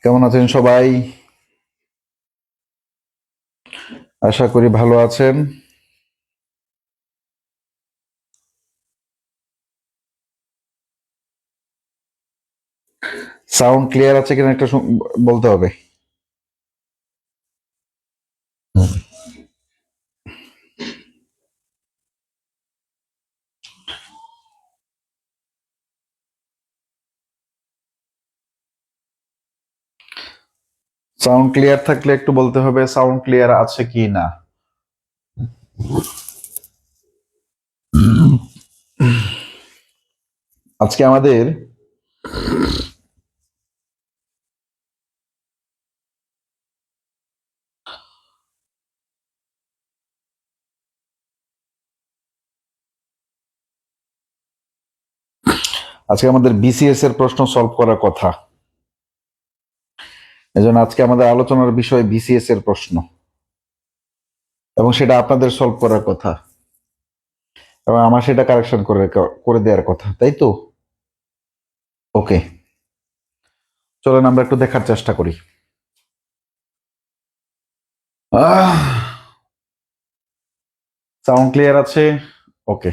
কেমন আছেন সবাই? আশা করি ভালো আছেন। সাউন্ড ক্লিয়ার আছে কিনা একটা বলতে হবে। সাউন্ড ক্লিয়ার থাকলে একটু বলতে হবে সাউন্ড ক্লিয়ার আছে কি না। আজকে আমাদের বিসিএস এর প্রশ্ন সলভ করার কথা। এজন্য আজকে আমাদের আলোচনার বিষয় বিসিএস এর প্রশ্ন, এবং সেটা আপনাদের সলভ করার কথা, এবং আমার সেটা কারেকশন করে দেওয়ার কথা, তাই তো? ওকে, চলেন আমরা একটু দেখার চেষ্টা করি। সাউন্ড ক্লিয়ার আছে? ওকে,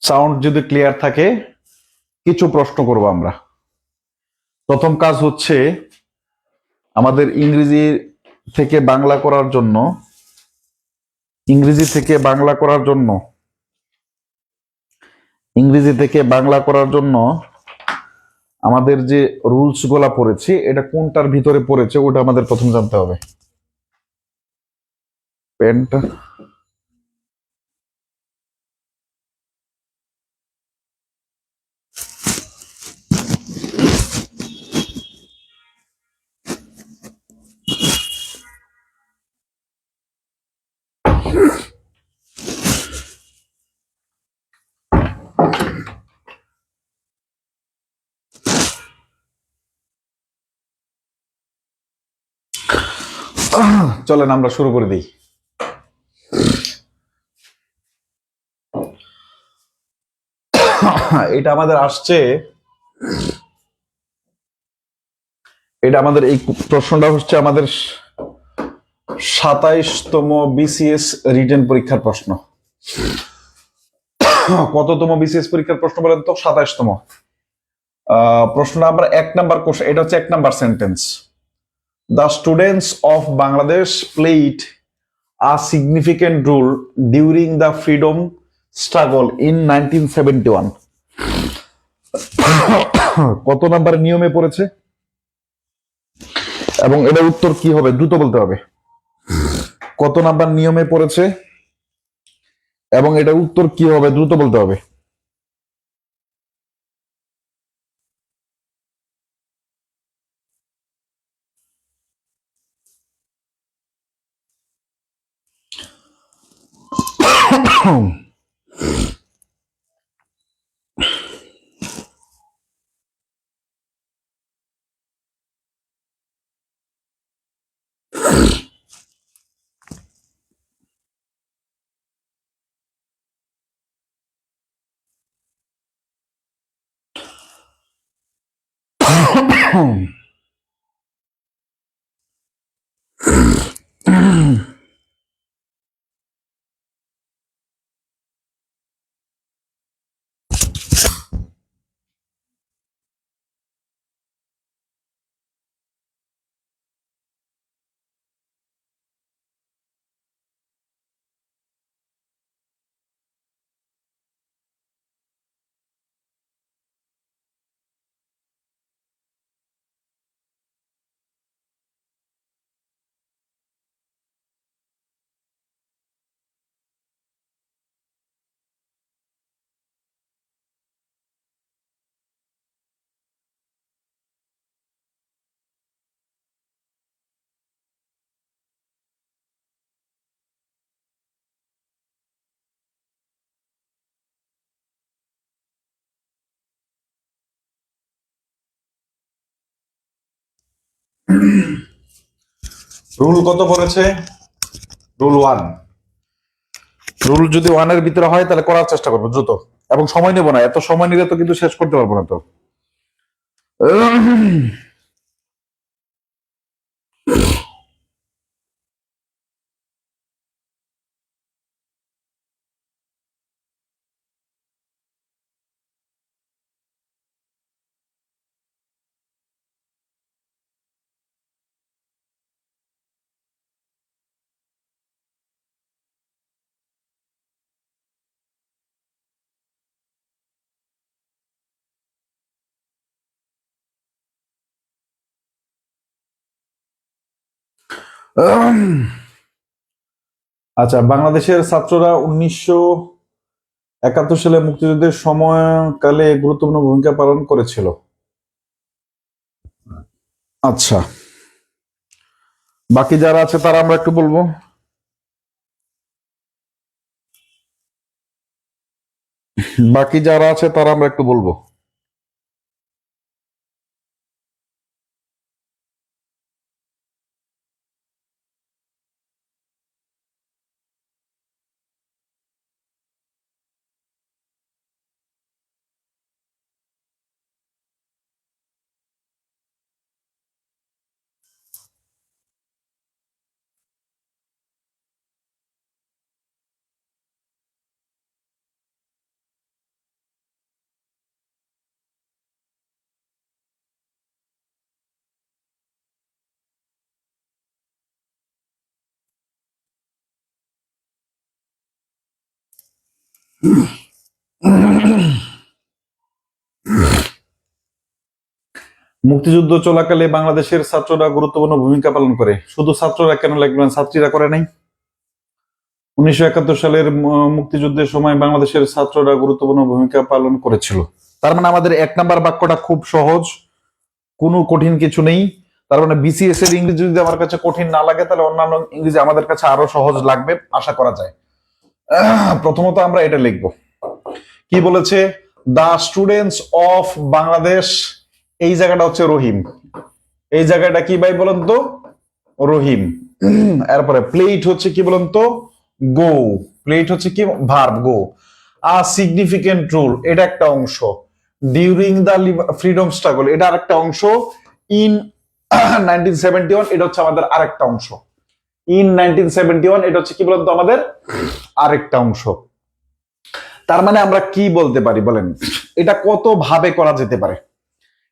সাউন্ড যদি ক্লিয়ার থাকে কিছু প্রশ্ন করব আমরা। প্রথম কাজ হচ্ছে আমাদের ইংরেজি থেকে বাংলা করার জন্য আমাদের যে রুলস গুলা পড়েছে এটা কোনটার ভিতরে পড়েছে ওটা আমাদের প্রথম জানতে হবে। পেনটা চলেন আমরা শুরু করে দিই। এটা আমাদের আসছে, এই প্রশ্নটা হচ্ছে আমাদের 27তম বিসিএস রিটেন পরীক্ষার প্রশ্ন। কততম বিসিএস পরীক্ষার প্রশ্ন বলেন তো? 27তম। প্রশ্ন নাম্বার 1 নাম্বার কোশ্চেন, এটা হচ্ছে 1 number sentence. The students of Bangladesh played a significant role during the freedom struggle in 1971. কত নাম্বার নিয়মে পড়েছে এবং এটার উত্তর কি হবে? দ্রুত বলতে হবে। কত নাম্বার নিয়মে পড়েছে এবং এটার উত্তর কি হবে? দ্রুত বলতে হবে। রুল কত পড়েছে? রুল 1। রুল যদি 1 এর ভিতরে হয় তাহলে করার চেষ্টা করবো দ্রুত, এবং সময় নেব না। এত সময় নিলে তো কিন্তু শেষ করতে পারবো না তো। আচ্ছা, বাংলাদেশের ছাত্ররা 1971 সালে মুক্তিযুদ্ধের সময়কালে গুরুত্বপূর্ণ ভূমিকা পালন করেছিল। আচ্ছা, বাকি যারা আছে তারা আমরা একটু বলবো। বাকি যারা আছে তারা আমরা একটু বলবো। মুক্তিযুদ্ধ চলাকালে বাংলাদেশের ছাত্ররা গুরুত্বপূর্ণ ভূমিকা পালন করে। শুধু ছাত্ররা কেন লাগবেন, ছাত্রীরা করে নাই? 1971 সালের মুক্তিযুদ্ধের সময় বাংলাদেশের ছাত্ররা গুরুত্বপূর্ণ ভূমিকা পালন করেছিল। তার মানে আমাদের 1 নাম্বার বাক্যটা খুব সহজ, কোনো কঠিন কিছু নেই। তার মানে বিসিএস এর ইংরেজি যদি আমার কাছে কঠিন না লাগে, তাহলে অন্যান্য ইংরেজি আমাদের কাছে আরো সহজ লাগবে আশা করা যায়। প্রথমত আমরা এটা লিখব, কি বলেছে, দা স্টুডেন্টস অফ বাংলাদেশ, এই জায়গাটা হচ্ছে রহিম, এই জায়গাটা কি ভাই বলেন তো, রহিম। এরপরে প্লেট হচ্ছে কি বলেন তো, গো, প্লেট হচ্ছে কি verb go. A significant role, এটা একটা অংশ। ডিউরিং দা ফ্রিডম স্ট্রাগল, এটা আরেকটা অংশ। ইন 1971, এটা হচ্ছে আমাদের আরেকটা অংশ। ইন 1971, এটা হচ্ছে কি বলতো আমাদের আরেকটা অংশ। তার মানে আমরা কি বলতে পারি বলেন, এটা কত ভাবে করা যেতে পারে,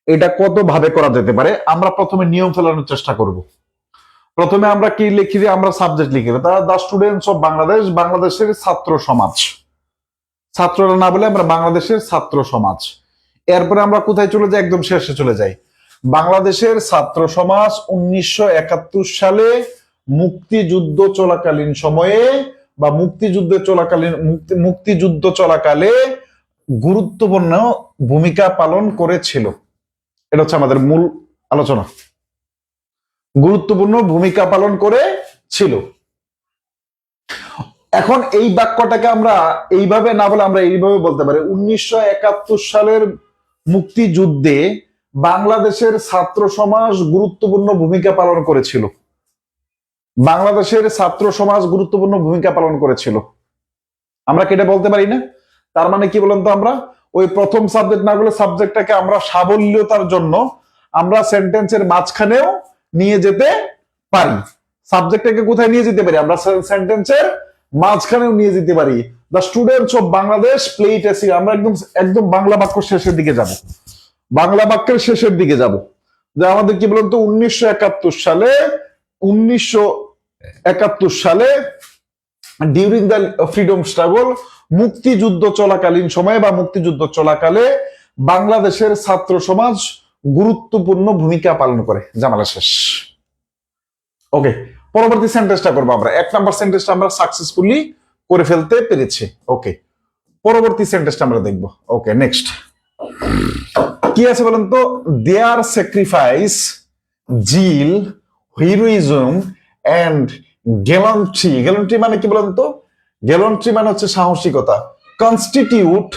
এটা কত ভাবে করা যেতে পারে। আমরা প্রথমে নিয়ম ফেলানোর চেষ্টা করব। প্রথমে আমরা কি লিখি, আমরা সাবজেক্ট লিখি, দা স্টুডেন্টস অফ বাংলাদেশ, বাংলাদেশের ছাত্র সমাজ, ছাত্ররা না বলে আমরা বাংলাদেশের ছাত্র সমাজ। এরপরে আমরা কোথায় চলে যাই, একদম শেষে চলে যাই, বাংলাদেশের ছাত্র সমাজ 1971 সালে মুক্তিযুদ্ধ চলাকালীন সময়ে বা মুক্তিযুদ্ধ চলাকালে গুরুত্বপূর্ণ ভূমিকা পালন করেছিল। এটা হচ্ছে আমাদের মূল আলোচনা, গুরুত্বপূর্ণ ভূমিকা পালন করেছিল। এখন এই বাক্যটাকে আমরা এইভাবে না বলে আমরা এইভাবে বলতে পারি, 1971 সালের মুক্তিযুদ্ধে বাংলাদেশের ছাত্র সমাজ গুরুত্বপূর্ণ ভূমিকা পালন করেছিল। বাংলাদেশের ছাত্র সমাজ গুরুত্বপূর্ণ ভূমিকা পালন করেছিল, আমরা কি এটা বলতে পারি না? তার মানে কি বলেন তো, আমরা ওই প্রথম সাবজেক্ট না বলে সাবজেক্টটাকে আমরা সাবল্যতার জন্য আমরা সেন্টেন্সের মাঝখানেও নিয়ে যেতে পারি। সাবজেক্টটাকে কোথায় নিয়ে যেতে পারি, আমরা সেন্টেন্সের মাঝখানেও নিয়ে যেতে পারি। The students of Bangladesh played a সি, আমরা একদম একদম বাংলা বাক্য শেষের দিকে যাব, বাংলা বাক্যের শেষের দিকে যাব, যে আমাদের কি বলতো 1971 সালে ডিউরিং দ্য ফ্রিডম স্ট্রাগল, মুক্তিযুদ্ধ চলাকালীন সময়ে বা মুক্তিযুদ্ধ চলাকালে বাংলাদেশের ছাত্র সমাজ গুরুত্বপূর্ণ ভূমিকা পালন করে। জামালা শেষ। ওকে, পরবর্তী সেন্টেন্সটা করবো আমরা। 1 নাম্বার সেন্টেন্সটা আমরা সাকসেসফুলি করে ফেলতে পেরেছি। ওকে, পরবর্তী সেন্টেন্সটা আমরা দেখব। ওকে, নেক্সট কি আছে বলেন তো, their sacrifice, zeal, heroism and gallantry, gallantry মানে কি বলেন তো, গ্যালান্ট্রি মানে হচ্ছে সাহসিকতা, constitute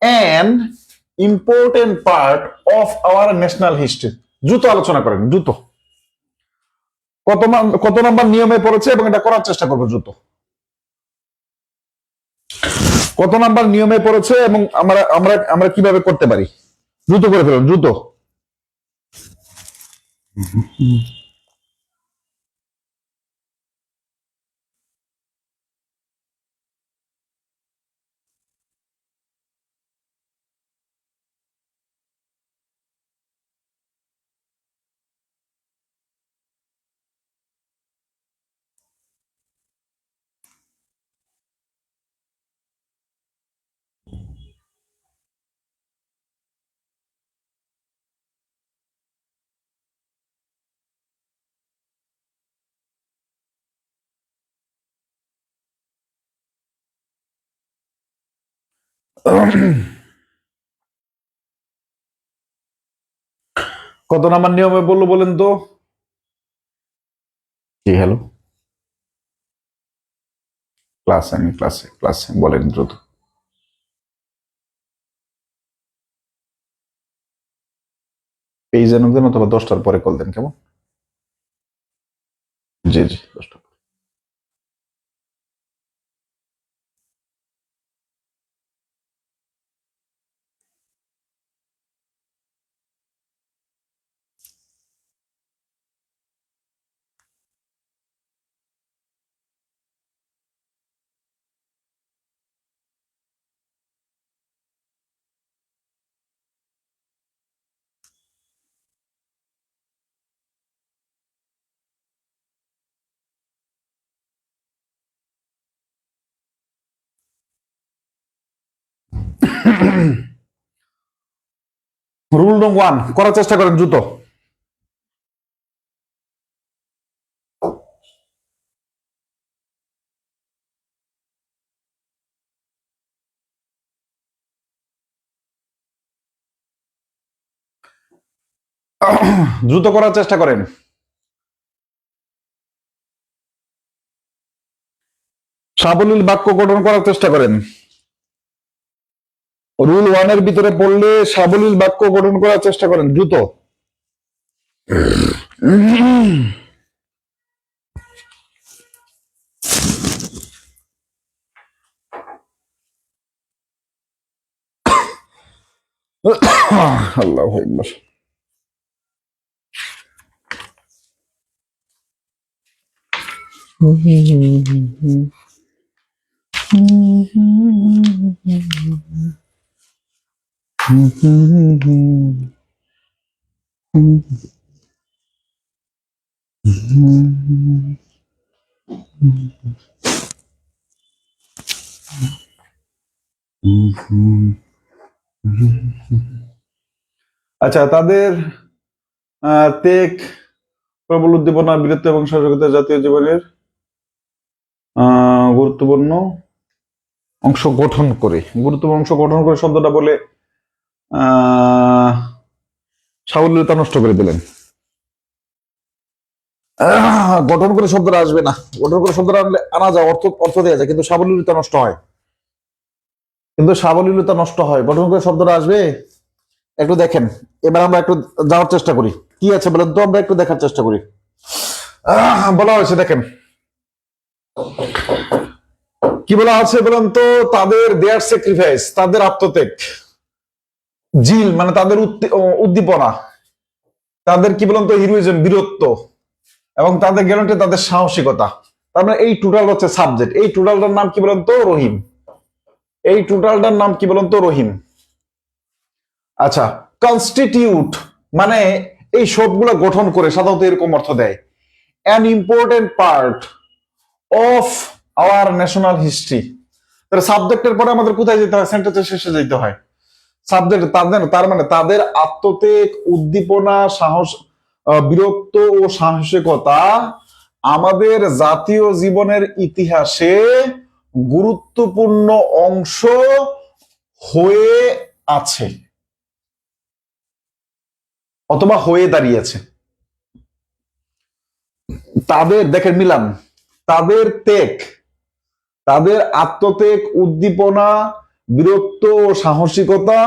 an important part of our national history. দ্রুত আলোচনা করেন, দ্রুত। কত নাম্বার নিয়মে পড়েছে এবং এটা করার চেষ্টা করবো দ্রুত। কত নাম্বার নিয়মে পড়েছে এবং আমরা আমরা আমরা কিভাবে করতে পারি, দ্রুত করে ফেলুন, দ্রুত। কত নাম্বার নিয়মে বললো বলেন তো? জি হ্যালো, ক্লাসে বলেন দ্রুত। পেয়ে যেন দেন, অথবা 10টার পরে কল দেন, কেমন? জি জি, 10টা। রুল নং 1 করার চেষ্টা করেন দ্রুত। দ্রুত করার চেষ্টা করেন। সাবলীল বাক্য গঠন করার চেষ্টা করেন। রুল 1 এর ভিতরে পড়লে সাবলীল বাক্য গঠন করার চেষ্টা করেন দ্রুত। আল্লাহু আকবার। আচ্ছা, তাদের ত্যাগ, প্রবল উদ্দীপনা, বীরত্ব এবং সাহসিকতা জাতীয় জীবনের গুরুত্বপূর্ণ অংশ গঠন করে, গুরুত্বপূর্ণ অংশ গঠন করে শব্দটা বলে সাবলীলতা নষ্ট করে দিলেন। গঠন করে শব্দটা আসবে না, গঠন করে শব্দটা আনলে আনা যায়, অর্থ দেওয়া যায়, কিন্তু সাবলীলতা নষ্ট হয়, গঠন করে শব্দটা আসবে। একটু দেখেন, এবার আমরা একটু যাওয়ার চেষ্টা করি, কি আছে বলেন তো, আমরা একটু দেখার চেষ্টা করি। বলা হয়েছে, দেখেন কি বলা আছে বলেন তো, তাদের দেয়ার স্যাক্রিফাইস, তাদের আত্মত্যাগ, জিল মানে তাদের উদ্দীপনা, তাদের কি বলেন তো হিরোইজম, বীরত্ব, এবং তাদের গ্যারান্টি, তাদের সাহসিকতা। তার মানে এই টোটাল হচ্ছে সাবজেক্ট। এই টোটালটার নাম কি বলেন তো? রহিম। এই টোটালটার নাম কি বলেন তো? রহিম। আচ্ছা, কনস্টিটিউট মানে এই সবগুলো গঠন করে, সাধারণত এরকম অর্থ দেয়, an important part of our national history. তাহলে সাবজেক্টের পরে আমাদের কোথায় যেতে হয়? সেন্টেন্সের শেষে যেতে হয়। সাবজেক্ট তার মানে তাদের আত্মত্যাগ, উদ্দীপনা, সাহস, বীরত্ব ও সাহসিকতা আমাদের জাতীয় জীবনের ইতিহাসে গুরুত্বপূর্ণ অংশ হয়ে আছে অথবা হয়ে দাঁড়িয়েছে। তাদের, দেখেন মিলান, তাদের ত্যাগ, তাদের আত্মত্যাগ, উদ্দীপনা, বীরত্ব ও সাহসিকতা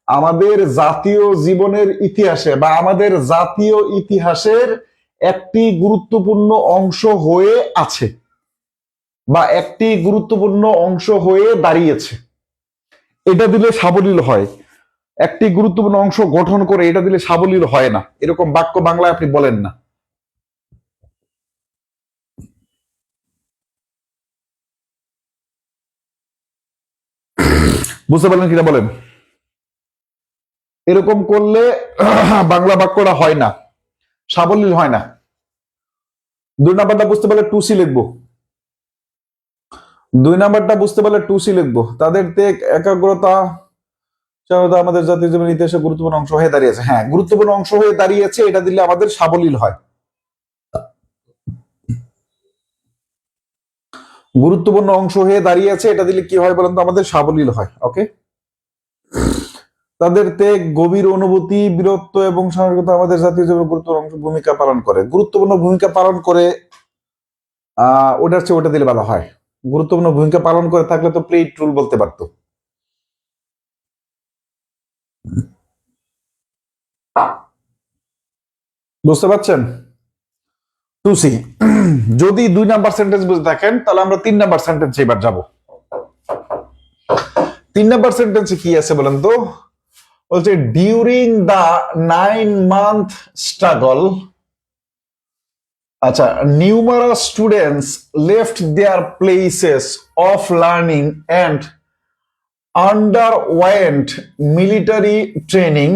আমাদের জাতীয় জীবনের ইতিহাসে বা আমাদের জাতীয় ইতিহাসের একটি গুরুত্বপূর্ণ অংশ হয়ে আছে বা একটি গুরুত্বপূর্ণ অংশ হয়ে দাঁড়িয়েছে। এটা দিলে সাবলীল হয়। একটি গুরুত্বপূর্ণ অংশ গঠন করে, এটা দিলে সাবলীল হয় না। এরকম বাক্য বাংলায় আপনি বলেন না। বুঝতে পারলেন কিনা বলেন? এরকম করলে বাংলা বাক্যটা হয় না, সাবলীল হয় না। 2 নাম্বারটা বুঝতে পারলে 2C লিখবো। 2 নাম্বারটা বুঝতে পারলে 2C লিখবো। তাদের ত্যাগ, একাগ্রতা, আমাদের জাতীয় জীবনের ইতিহাসে গুরুত্বপূর্ণ অংশ হয়ে দাঁড়িয়েছে। হ্যাঁ, গুরুত্বপূর্ণ অংশ হয়ে দাঁড়িয়েছে, এটা দিলে আমাদের সাবলীল হয়। গুরুত্বপূর্ণ অংশ হয়ে দাঁড়িয়েছে, এটা দিলে কি হয় বলেন তো? আমাদের সাবলীল হয়। ওকে। তাদের ত্যাগ, গভীর অনুভূতি, বীরত্ব এবং সাহসিকতা আমাদের জাতীয় জীবনে গুরুত্বপূর্ণ ভূমিকা পালন করে। গুরুত্বপূর্ণ ভূমিকা পালন করে, ওটার চেয়ে ওটা দিলে ভালো হয়। গুরুত্বপূর্ণ ভূমিকা পালন করে থাকলে তো প্লে টুল বলতে পারতো। বুঝতে পারছেন? Two C. যদি 2 নাম্বার সেন্টেন্স বুঝে থাকেন তাহলে আমরা 3 নাম্বার সেন্টেন্স এবার যাব। 3 নাম্বার সেন্টেন্সে কি আছে বলেন তো? বলছে ডিউরিং দ্য 9 month স্ট্রাগল, আচ্ছা, numerous students left their places of learning and underwent military training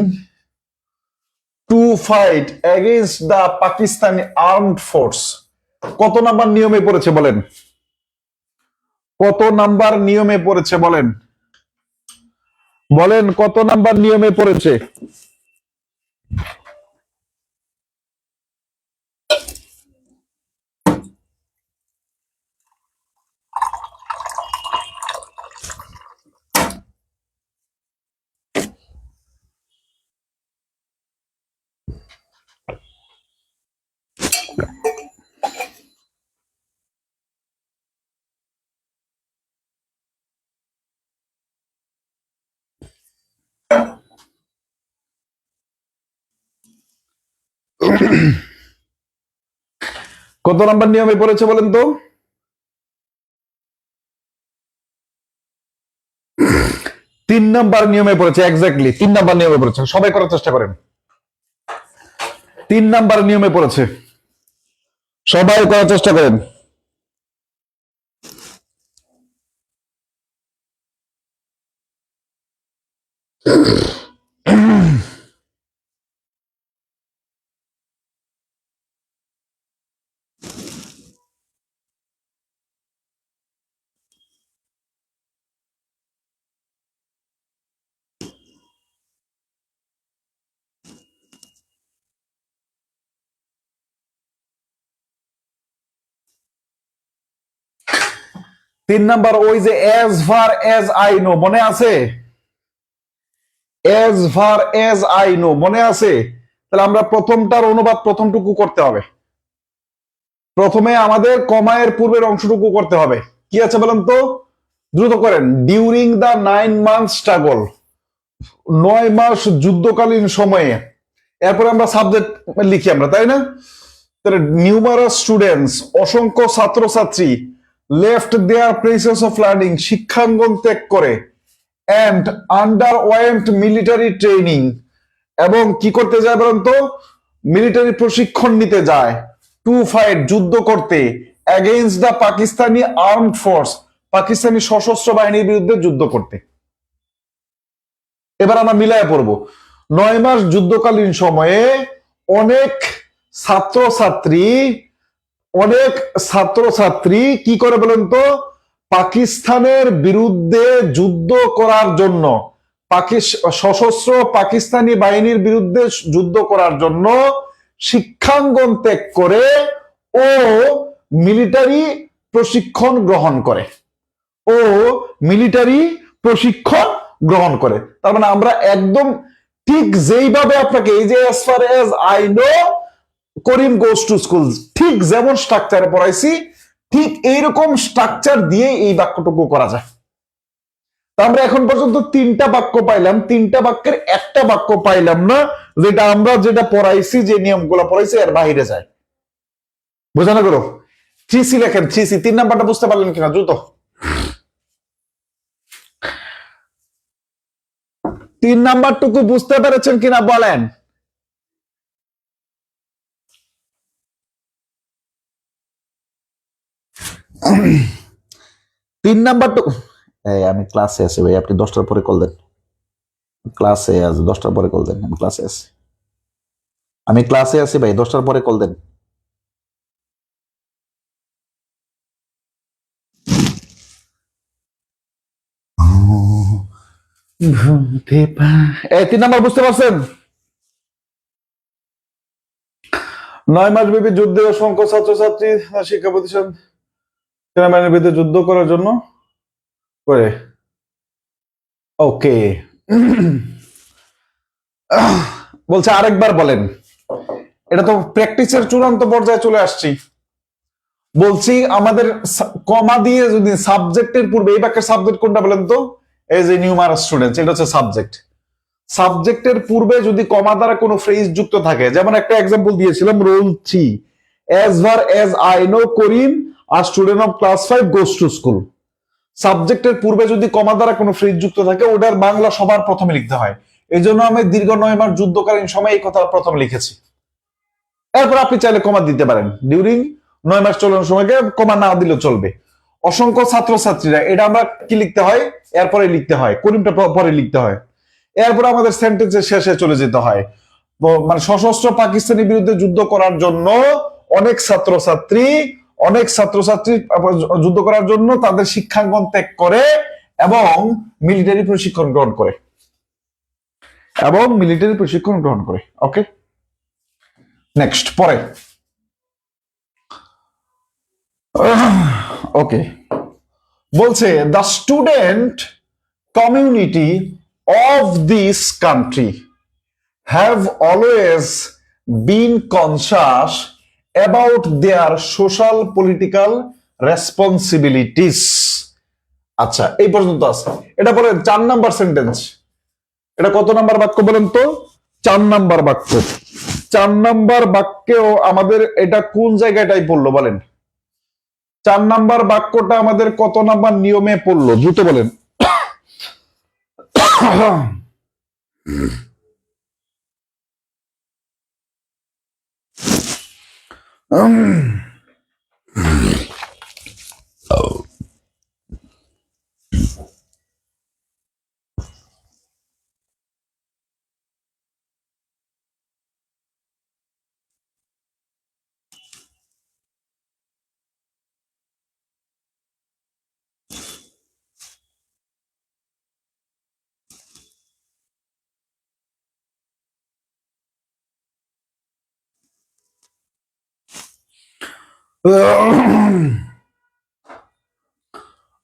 to fight against the Pakistani armed force. কত নাম্বার নিয়মে পড়েছে বলেন? কত নাম্বার নিয়মে পড়েছে বলেন? বলেন কত নাম্বার নিয়মে পড়েছে? কত নাম্বার নিয়মে পড়েছে বলেন তো? 3 নাম্বার নিয়মে পড়েছে। এক্স্যাক্টলি 3 নাম্বার নিয়মে পড়েছে। সবাই করার চেষ্টা করেন। 3 নাম্বার নিয়মে পড়েছে। সবাই করার চেষ্টা করেন। তিন নাম্বার ওই যে as far as I know, মনে আছে? As far as I know মনে আছে? তাহলে আমরা প্রথমটার অনুবাদ প্রথমটুকু করতে হবে। প্রথমে আমাদের কমায়ের পূর্বের অংশটুকু করতে হবে। কি আছে বলেন তো? দ্রুত করেন। ডিউরিং দ্য 9 month স্ট্রাগল, 9 মাস যুদ্ধকালীন সময়ে। এরপরে আমরা সাবজেক্ট লিখি আমরা, তাই না? তাহলে নিউমারাস স্টুডেন্টস, অসংখ্য ছাত্রছাত্রী, left their places of learning, শিক্ষাঙ্গন ত্যাগ করে, অ্যান্ড আন্ডারওয়েন্ট মিলিটারি ট্রেনিং, এবং কি করতে যায় বলেন তো? মিলিটারি প্রশিক্ষণ নিতে যায়। টু ফাইট, যুদ্ধ করতে, against the Pakistani armed force, Pakistani সশস্ত্র বাহিনীর বিরুদ্ধে যুদ্ধ করতে। এবার আমরা মিলায় পড়বো। 9 মাস যুদ্ধকালীন সময়ে অনেক ছাত্রছাত্রী কি করে বলেন তো? পাকিস্তানের বিরুদ্ধে যুদ্ধ করার জন্য, সশস্ত্র পাকিস্তানি বাহিনীর বিরুদ্ধে যুদ্ধ করার জন্য শিক্ষাঙ্গন ত্যাগ করে ও মিলিটারি প্রশিক্ষণ গ্রহণ করে। তার মানে আমরা একদম ঠিক যেইভাবে আপনাকে এই যে as far as I know Karim goes to school ঠিক যেমন স্ট্রাকচারে পড়াইছি, ঠিক এইরকম স্ট্রাকচার দিয়ে এই বাক্যটুকু করা যায়। তা আমরা এখন পর্যন্ত 3টা বাক্য পাইলাম, 3টা বাক্যের একটা বাক্য পাইলাম না যেটা আমরা যেটা পড়াইছি, যে নিয়মগুলো পড়াইছি এর বাইরে যায়। বোঝানো গেল? 3C লেখেন। 3C 3 নাম্বারটা বুঝতে পারলেন কিনা দ্রুত? 3 নাম্বারটুকু বুঝতে পেরেছেন কিনা বলেন? তিন নাম্বারটুকু, আমি ক্লাসে আছি ভাই, আপনি 10টার পরে কল দেন। ক্লাসে আছে, 10টার পরে কল দেন। আমি ক্লাসে আছি ভাই, 10টার পরে কল দেন। এই 3 নাম্বার বুঝতে পারছেন? 9 মাস ব্যাপী যুদ্ধে অসংখ্য ছাত্রছাত্রী শিক্ষা প্রতিষ্ঠান সেনাবাহিনীর বিরুদ্ধে যুদ্ধ করার জন্য করে। ওকে, বলছে আরেকবার বলেন। এটা তো প্র্যাকটিসের চূড়ান্ত পর্যায়ে চলে আসছি। বলছি আমাদের কমা দিয়ে যদি সাবজেক্টের পূর্বে, এই বাক্যের সাবজেক্ট কোনটা বলেন তো? এজ এ নিউমারাস স্টুডেন্টস, এটা হচ্ছে সাবজেক্ট। সাবজেক্টের পূর্বে যদি কমা দ্বারা কোনো ফ্রেজ যুক্ত থাকে, যেমন একটা এক্সাম্পল দিয়েছিলাম, roll 3, as far as I know Karim আর student of class 5 goes to school. সাবজেক্টের পূর্বে যদি কমা দ্বারা কোনো ফ্রেজ যুক্ত থাকে, ওটার বাংলা সবার প্রথমে লিখতে হয়। এই জন্য আমি দীর্ঘ 9 মাস যুদ্ধকালীন সময় এই কথা প্রথম লিখেছি। এরপর আপনি চাইলে কমা দিতে পারেন, ডিউরিং 9 মাস চলার সময়কে কমা না দিলেও চলবে। অসংখ্য ছাত্রছাত্রীরা, এটা আমরা কি লিখতে হয়, এরপরে লিখতে হয়, করিমটা পরে লিখতে হয়। এরপর আমাদের সেন্টেন্সের শেষে চলে যেতে হয়। মানে সশস্ত্র পাকিস্তানি বিরুদ্ধে যুদ্ধ করার জন্য অনেক ছাত্রছাত্রী যুদ্ধ করার জন্য তাদের শিক্ষাঙ্গন ত্যাগ করে এবং মিলিটারি প্রশিক্ষণ গ্রহণ করে। ওকে, নেক্সট, পরে। ওকে, বলছে the student community of this country have always been conscious about their social political responsibilities. আচ্ছা, এই পর্যন্ত আছে। এটা বলেন 4 নাম্বার সেন্টেন্স। এটা কত নাম্বার বাক্য বলেন তো? 4 নাম্বার বাক্য। 4 নাম্বার বাক্যেও আমাদের এটা কোন জায়গাটাই পড়লো বলেন? 4 নাম্বার বাক্যটা আমাদের কত নাম্বার নিয়মে পড়লো দ্রুত বলেন।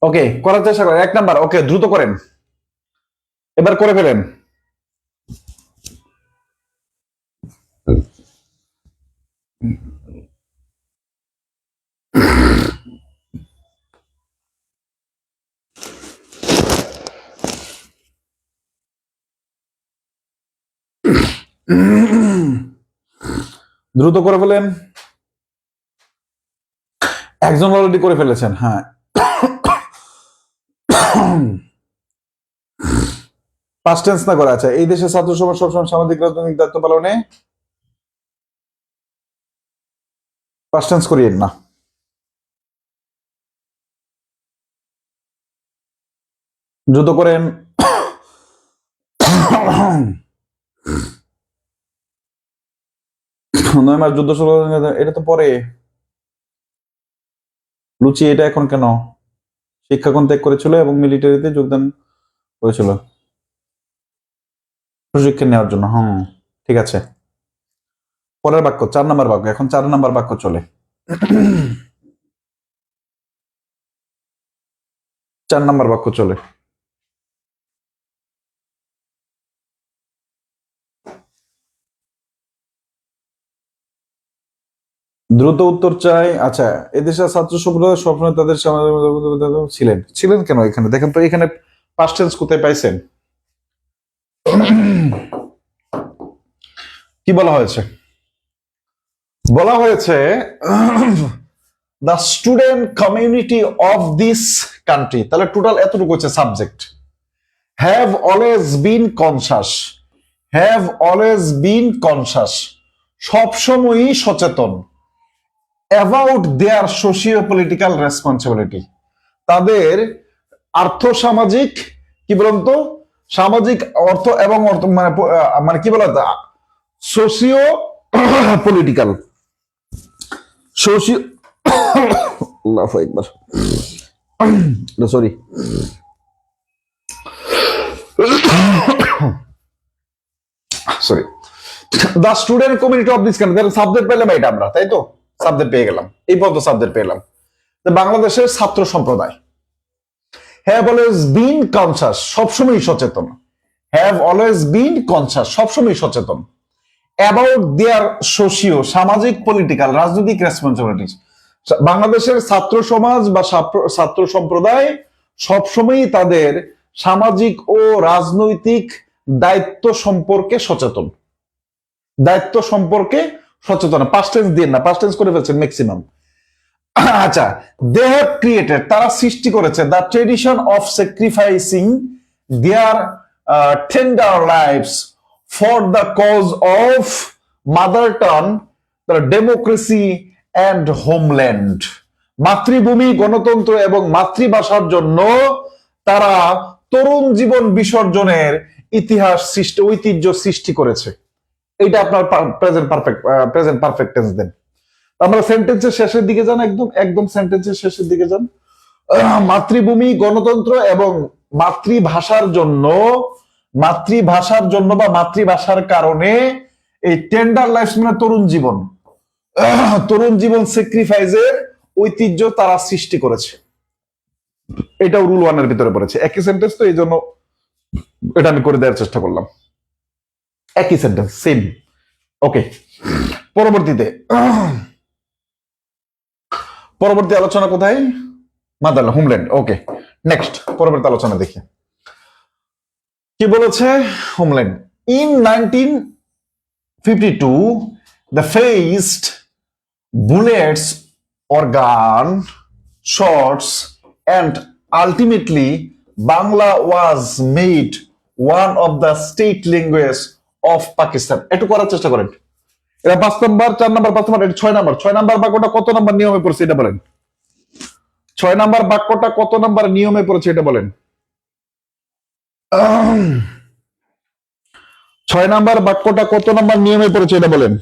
ওকে, করার চেষ্টা করেন। 1 নাম্বার, ওকে, দ্রুত করেন, এবার করে ফেলেন। দ্রুত করে ফেলেন। একজন অলরেডি করে ফেলেছেন, হ্যাঁ। পাস্ট টেন্স না করা আছে। এই দেশের ছাত্র সমাজ সবসময় সামাজিক রাজনৈতিক দায়িত্ব পালনে পাস্ট টেন্স করিয়েন না। দ্রুত করেন। 9 মাস যুদ্ধ শুরু, এটা তো পরে। লুচি, এটা এখন কেন? শিক্ষাগণ ত্যাগ করেছিল এবং মিলিটারিতে যোগদান করেছিল প্রশিক্ষণ নেওয়ার জন্য। ঠিক আছে। পরের বাক্য 4 নাম্বার বাক্য। এখন 4 নাম্বার বাক্য চলে। 4 নাম্বার বাক্য চলে। দ্রুত উত্তর চাই। আচ্ছা, এদেশের ছাত্র সম্প্রদায় সবসময় তাদের ছিলেন কেন? এখানে দেখেন তো, এখানে পাস্ট টেন্স কোথায় পাইছেন? কি বলা হয়েছে? বলা হয়েছে the student community of this country. তাহলে টোটাল এতটুকু হচ্ছে subject. Have always been conscious, সবসময়ই সচেতন। About their socio political responsibility, তাদের আর্থসামাজিক, কি বলুন তো, সামাজিক অর্থ এবং অর্থ মানে কি বলা, সোশিও পলিটিক্যাল, সোশিও, একবার sorry, the student community of this country. Subject পেলাম এটা আমরা, তাই তো? সাবজেক্ট পেয়ে গেলাম, এই পর্যন্ত সাবজেক্ট পেলাম। বাংলাদেশের ছাত্র সম্প্রদায় হ্যাভ অলওয়েজ বিন কনসাস, সবসময় সচেতন। হ্যাভ অলওয়েজ বিন কনসাস, সবসময় সচেতন, অ্যাবাউট দেয়ার সোশিও, সামাজিক, পলিটিক্যাল, রাজনৈতিক রেসপন্সিবিলিটিস। বাংলাদেশের ছাত্র সমাজ বা ছাত্র সম্প্রদায় সবসময়ই তাদের সামাজিক ও রাজনৈতিক দায়িত্ব সম্পর্কে সচেতন। দায়িত্ব সম্পর্কে সচেতন, পাস্ট টেন্স দিয়ে না, পাস্ট টেন্স করে ফেলছেন ম্যাক্সিমাম। আচ্ছা, দে হ্যাভ ক্রিয়েটেড, তারা সৃষ্টি করেছে, the tradition of sacrificing their tender lives for the cause of mother tongue, democracy and homeland. মাতৃভূমি, গণতন্ত্র এবং মাতৃভাষার জন্য তারা তরুণ জীবন বিসর্জনের ইতিহাস সৃষ্টি, ঐতিহ্য সৃষ্টি করেছে। এইটা আপনার প্রেজেন্ট পারফেক্ট টেন্স দেন। আমরা সেন্টেন্সের শেষের দিকে যান, একদম একদম সেন্টেন্সের শেষের দিকে যান। মাতৃভূমি, গণতন্ত্র এবং মাতৃভাষার জন্য বা মাতৃভাষার কারণে এই টেন্ডার লাইফ মানে তরুণ জীবন স্যাক্রিফাইসের ঐতিহ্য তারা সৃষ্টি করেছে। এটাও রুল 1 এর ভিতরে পড়েছে, একই সেন্টেন্স, তো এই জন্য এটা আমি করে দেওয়ার চেষ্টা করলাম। একই সেন্টেন্স, সেম। ওকে, পরবর্তী আলোচনা কোথায়? Motherland, homeland. ওকে, নেক্সট পরবর্তী আলোচনা দেখি কি বলেছে। Homeland, in 1952 the faced bullets or gun shots and ultimately Bangla was made one of the state languages of Pakistan। একটু করার চেষ্টা করেন। এটা 5 নম্বর, 4 নম্বর, 5 নম্বর, এটা 6 নম্বর। 6 নম্বর বাক্যটা কত নম্বর নিয়মে পড়ছে এটা বলেন। 6 নম্বর বাক্যটা কত নম্বর নিয়মে পড়ছে এটা বলেন। 6 নম্বর বাক্যটা কত নম্বর নিয়মে পড়েছে এটা বলেন।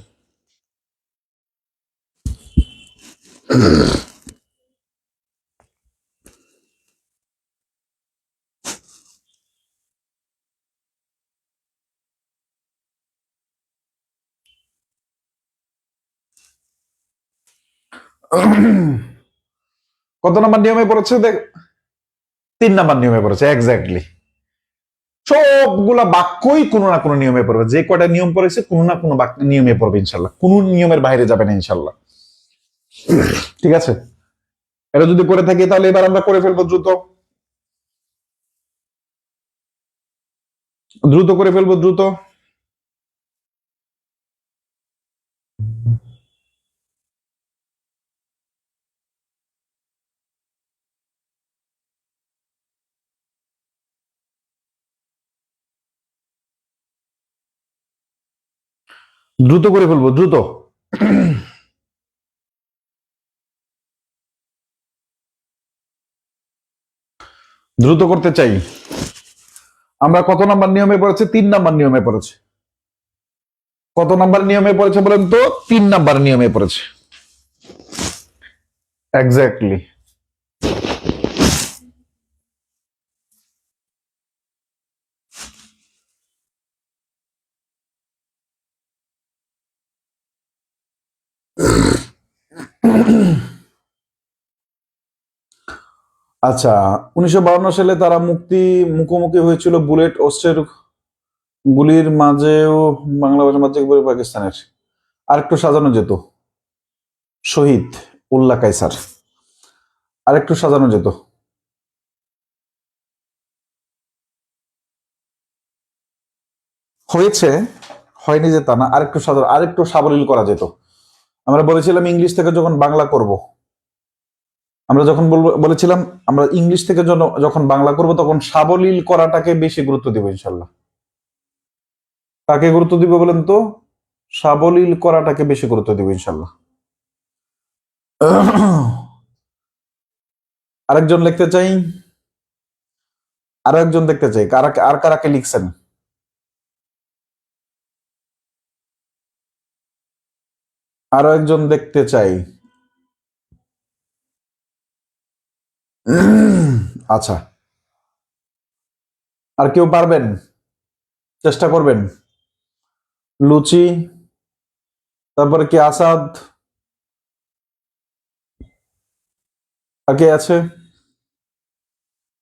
কত নম্বর নিয়মে পড়েছে? 3 নম্বর নিয়মে পড়েছে, এক্স্যাক্টলি। সবগুলা বাক্যই কোনো না কোনো নিয়মে পড়বে। যে কয়টা নিয়ম পড়েছে কোনো না কোনো নিয়মে পড়বে ইনশাল্লাহ, কোনো নিয়মের বাইরে যাবে না ইনশাল্লাহ। ঠিক আছে, এটা যদি করে থাকি তাহলে এবার আমরা করে ফেলবো, দ্রুত করে ফেলবো, দ্রুত দ্রুত করে ফেলবো, দ্রুত। দ্রুত করতে চাই। আমরা কত নাম্বার নিয়মে পড়েছে? 3 নাম্বার নিয়মে পড়েছে। কত নাম্বার নিয়মে পড়েছে বলেন তো? 3 নাম্বার নিয়মে পড়েছে, এক্স্যাক্টলি। আচ্ছা, 1952 সালে তারা মুখোমুখি হয়েছিল বুলেট অস্ত্রের গুলির মাঝেও বাংলা ভাষা মাতৃভূমি পাকিস্তানের। আরেকটু সাজানো যেত, শহীদ উল্লাহ কায়সার, আরেকটু সাজানো যেত। হয়েছে, হয়নি যে তা না, আরেকটু সাবলীল করা যেত। আমরা বলেছিলাম ইংলিশ থেকে যখন বাংলা করব, আমরা যখন বলেছিলাম আমরা ইংলিশ থেকে যখন বাংলা করব তখন সাবলীল করাটাকে বেশি গুরুত্ব দিব ইনশাল্লাহ। কাকে গুরুত্ব দিব বলেন তো? সাবলীল করাটাকে বেশি গুরুত্ব দিব ইনশাল্লাহ। আরেকজন লিখতে চাই, আরো একজন দেখতে চাই, আর কারাকে লিখছেন? আরো একজন দেখতে চাই। আচ্ছা, আর কেউ পারবেন? চেষ্টা করবেন। লুচি, তারপরে কি আসাদ, আর কে আছে?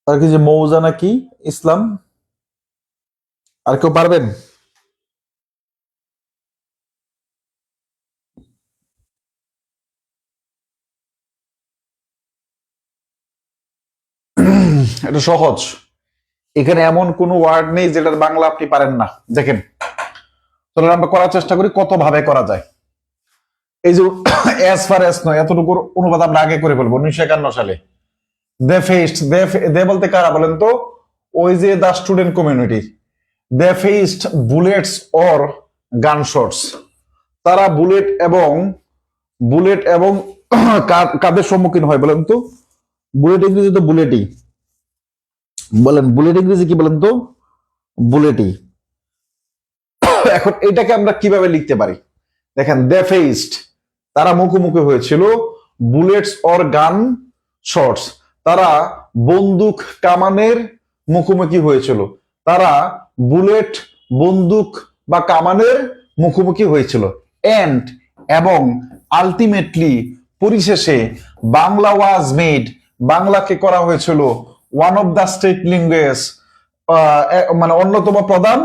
আর কি যে মৌজা নাকি ইসলাম, আর কেউ পারবেন? এটা সহজ। এখানে এমন কোনো ওয়ার্ড নেই যেটার বাংলা আপনি পারেন না। দেখেন, চলুন আমরা করার চেষ্টা করি কত ভাবে করা যায়। এই যে অ্যাজ ফার অ্যাজ নয়, এতটুকুর অনুবাদ আমরা আগে করে ফেলবো 1951 সালে। দে ফেস্ট, দে বলতে কারা বলেন তো? ওই যে the student community. They faced bullets or gun shots. তারা বুলেট এবং কাদের সম্মুখীন হয় বলেন তো? বুলেট ইংরেজি তো বুলেটই। বলেন বুলেট ইংরেজি কি বলেন তো? বুলেটই। এখন এটাকে আমরা কিভাবে লিখতে পারি? দেখেন, দে ফেস্ট, তারা মুখোমুখি হয়েছিল, বুলেটস অর গান শটস, তারা বন্দুক কামানের মুখোমুখি হয়েছিল, তারা বুলেট, বন্দুক বা কামানের মুখোমুখি হয়েছিল। এন্ড, এবং আলটিমেটলি, পরিশেষে, বাংলা ওয়াজ মেড, বাংলাকে করা হয়েছিল one of the state language, মানে অন্যতম প্রধান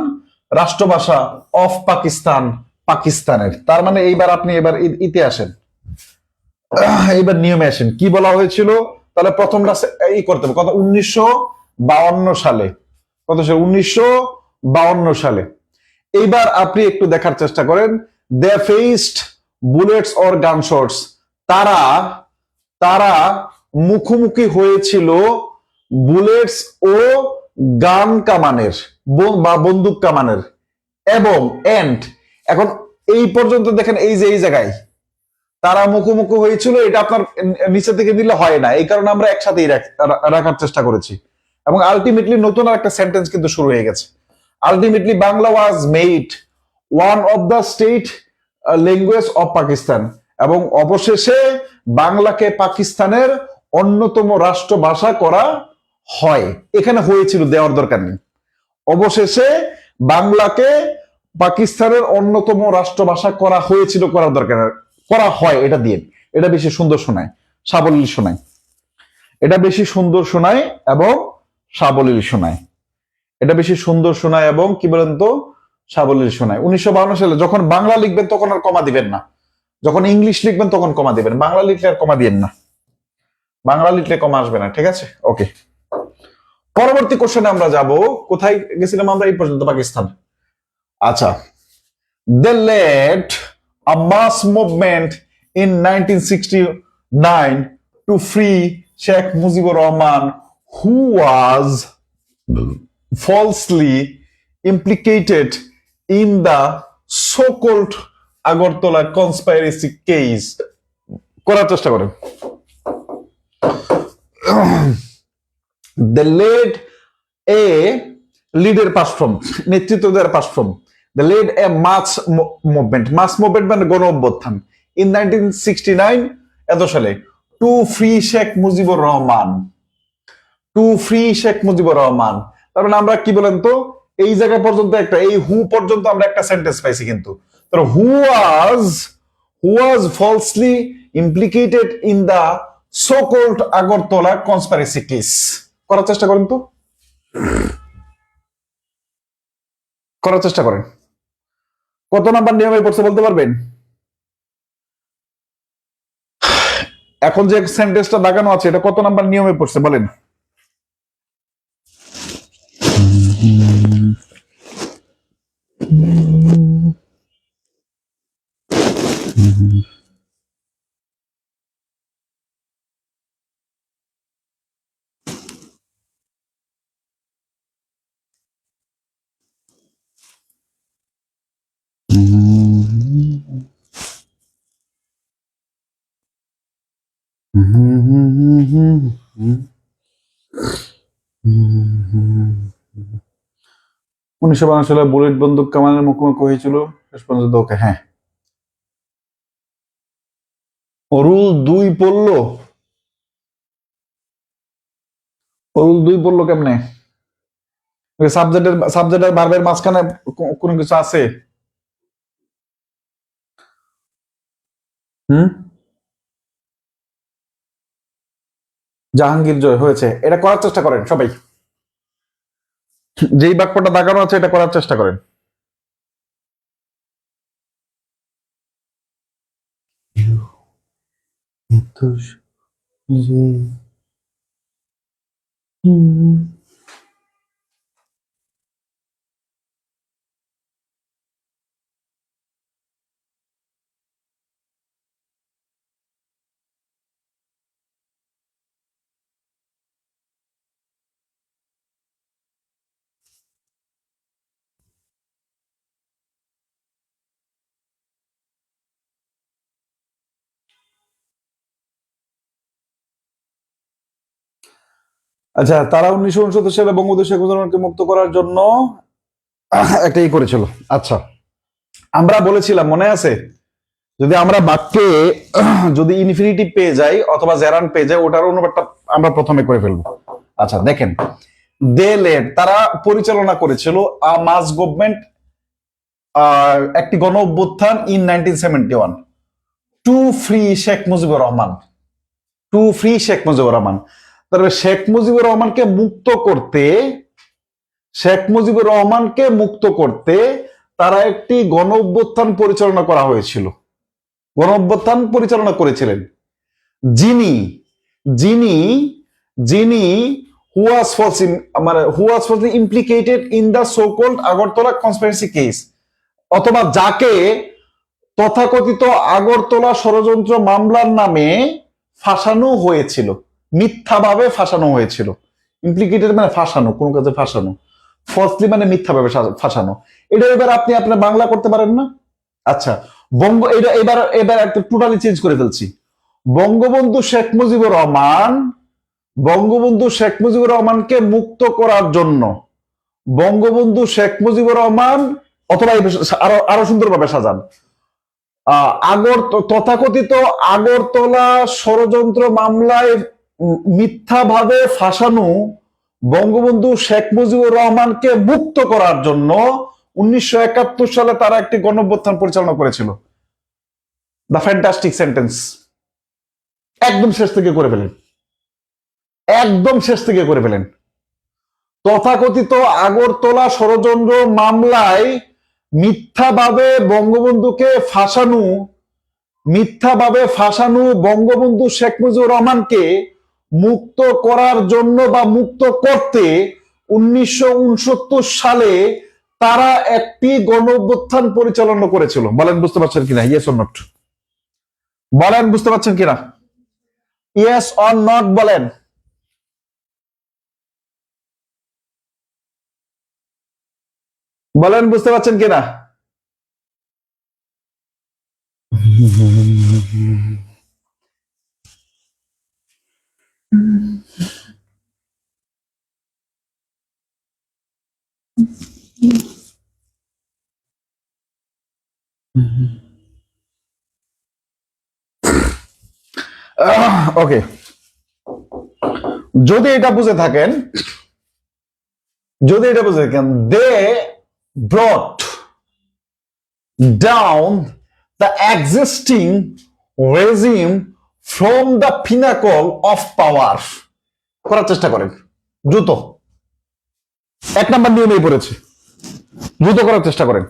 রাষ্ট্রভাষা অফ পাকিস্তান, পাকিস্তানের। তার মানে এইবার আপনি এবার ইতে আসেন, এইবার নিয়মে আসেন। কি বলা হয়েছিল? তাহলে প্রথমটা এই করতে হবে কত? 1952 সালে। কত সালে? 1952 সালে। এইবার আপনি একটু দেখার চেষ্টা করেন। দে faced bullets or gun shots, তারা তারা মুখোমুখি হয়েছিল বুলেটস ও গান কামানের বা বন্দুক কামানের। এবং এন্ড, এখন এই পর্যন্ত দেখেন, এই যে এই জায়গায় তারা মুখোমুখি হয়েছিল, এটা আপনার নিচে থেকে দিলে হয় না, এই কারণে আমরা একসাথেই রাখার চেষ্টা করেছি। এবং আলটিমেটলি নতুন একটা সেন্টেন্স কিন্তু শুরু হয়ে গেছে। Ultimately Bangla was made one of the state language of Pakistan, এবং অবশেষে বাংলাকে পাকিস্তানের অন্যতম রাষ্ট্রভাষা করা হয়। এখানে হয়েছিল দেওয়ার দরকার নেই। অবশেষে বাংলাকে পাকিস্তানের অন্যতম রাষ্ট্রভাষা করা হয়েছিল, করার দরকার, করা হয়, এটা দিয়ে। এটা বেশি সুন্দর শোনায়, সাবলীল শোনায়। এটা বেশি সুন্দর শোনায় এবং সাবলীল শোনায়। এটা বেশি সুন্দর শোনায় এবং কি বলেন তো? সাবলীল শোনায়। 1952 সালে যখন বাংলা লিখবেন তখন আর কমা দিবেন না, যখন ইংলিশ লিখবেন তখন কমা দিবেন, বাংলা লিখলে আর কমা দিবেন না, বাংলা লিখলে কমা আসবে না। ঠিক আছে, ওকে। পরবর্তী কোশ্চেনে আমরা যাব। কোথায় গেছিলাম আমরা? এই পর্যন্ত, পাকিস্তান। আচ্ছা, they led a mass movement in 1969 to free Sheikh Mujibur Rahman, who was falsely implicated in the so-called Agartala conspiracy case. করার চেষ্টা করেন। They led a leader pass from, নেতৃত্ব দেওয়ার pass from, they led a mass movement, mass movement মানে গণ অভ্যুত্থান, in 1969 এত সালে, to free Sheikh Mujibur Rahman, to free Sheikh Mujibur Rahman. তার মানে আমরা কি বলেন তো? এই জায়গা পর্যন্ত একটা, এই হু পর্যন্ত আমরা একটা সেন্টেন্স পাইছি, কিন্তু who was falsely implicated in the so called Agartala conspiracy case. করার চেষ্টা করেন তো, করার চেষ্টা করেন। কত নাম্বার নিয়মে পড়ছে বলতে পারবেন? এখন যে সেন্টেন্সটা দাগানো আছে, এটা কত নাম্বার নিয়মে পড়ছে বলেন? উনিশশো 52 সালে বুলেট বন্দুক কামানের মুখোমুখি হয়েছিল শেষ পর্যন্ত। ওকে, হ্যাঁ। রুল 2 পড়লো, রুল 2 পড়লো কেমনে? সাবজেক্টের ভার্বের মাঝখানে কোনো কিছু আছে? জাহাঙ্গীর জয় হয়েছে, এটা করার চেষ্টা করেন সবাই। যেই বাক্যটা দাগানো আছে এটা করার চেষ্টা করেন। আচ্ছা, তারা 1969 সালে বঙ্গবন্ধু শেখ মুজিবুর রহমানকে মুক্ত করার জন্য একটাই করেছিল। আচ্ছা, আমরা বলেছিলাম মনে আছে, যদি আমরা বাক্যে যদি ইনফিনিটিভ পেয়ে যাই অথবা জেরান পেয়ে যাই, ওটার অনুবাদটা আমরা প্রথমে করে ফেলবো। আচ্ছা দেখেন, দে লেড, তারা পরিচালনা করেছিল মাস গভর্নমেন্ট, একটি গণ অভ্যুত্থান in 1971 to free Sheikh Mujibur Rahman, to free Sheikh Mujibur Rahman. তারপরে শেখ মুজিবুর রহমানকে মুক্ত করতে, শেখ মুজিবুর রহমানকে মুক্ত করতে তারা একটি গণ অভ্যুত্থান পরিচালনা করা হয়েছিল, গণ অভ্যুত্থান পরিচালনা করেছিলেন যিনি যিনি যিনি হু ওয়াজ ফলসলি, মানে who was falsely implicated in the so called Agartala conspiracy case, অথবা যাকে তথাকথিত আগরতলা ষড়যন্ত্র মামলার নামে ফাঁসানো হয়েছিল, মিথ্যাভাবে ফাঁসানো হয়েছিল। ইমপ্লিকেটেড মানে ফাঁসানো, কোন কাজে ফাঁসানো, ফলসলি মানে মিথ্যাভাবে ফাঁসানো। এটা এবার আপনি আপনার বাংলা করতে পারেন না? আচ্ছা, এটা এবার এবার একটা টোটালি চেঞ্জ করে ফেলছি। বঙ্গবন্ধু শেখ মুজিবুর রহমান, বঙ্গবন্ধু শেখ মুজিবুর রহমানকে মুক্ত করার জন্য বঙ্গবন্ধু শেখ মুজিবুর রহমান, অথবা আরো আরো সুন্দরভাবে সাজান, তথাকথিত আগরতলা ষড়যন্ত্র মামলায় মিথ্যাভাবে ফাঁসানো বঙ্গবন্ধু শেখ মুজিবুর রহমানকে মুক্ত করার জন্য 1971 সালে তারা একটি গণঅভ্যুত্থান পরিচালনা করেছিল। The fantastic sentence. একদম শেষ থেকে করে ফেলেন, একদম শেষ থেকে করে ফেলেন। তথাকথিত আগরতলা ষড়যন্ত্র মামলায় মিথ্যাভাবে বঙ্গবন্ধুকে ফাঁসানো, মিথ্যাভাবে ফাঁসানো বঙ্গবন্ধু শেখ মুজিবুর রহমানকে মুক্ত করার জন্য বা মুক্ত করতে 1969 সালে তারা একটি গণঅভ্যুত্থান পরিচালনা করেছিল। বলেন বুঝতে পারছেন কিনা? ইয়েস অর নট বলেন, বুঝতে পারছেন কিনা? ইয়েস অর নট বলেন। বলেন বুঝতে পারছেন কিনা? ওকে, যদি এটা বুঝে থাকেন, যদি এটা বুঝে থাকেন, they brought down the existing regime from the pinnacle of power, করার চেষ্টা করেন দ্রুত। 1 নম্বর নিয়মেই পড়েছে, দ্রুত করার চেষ্টা করেন,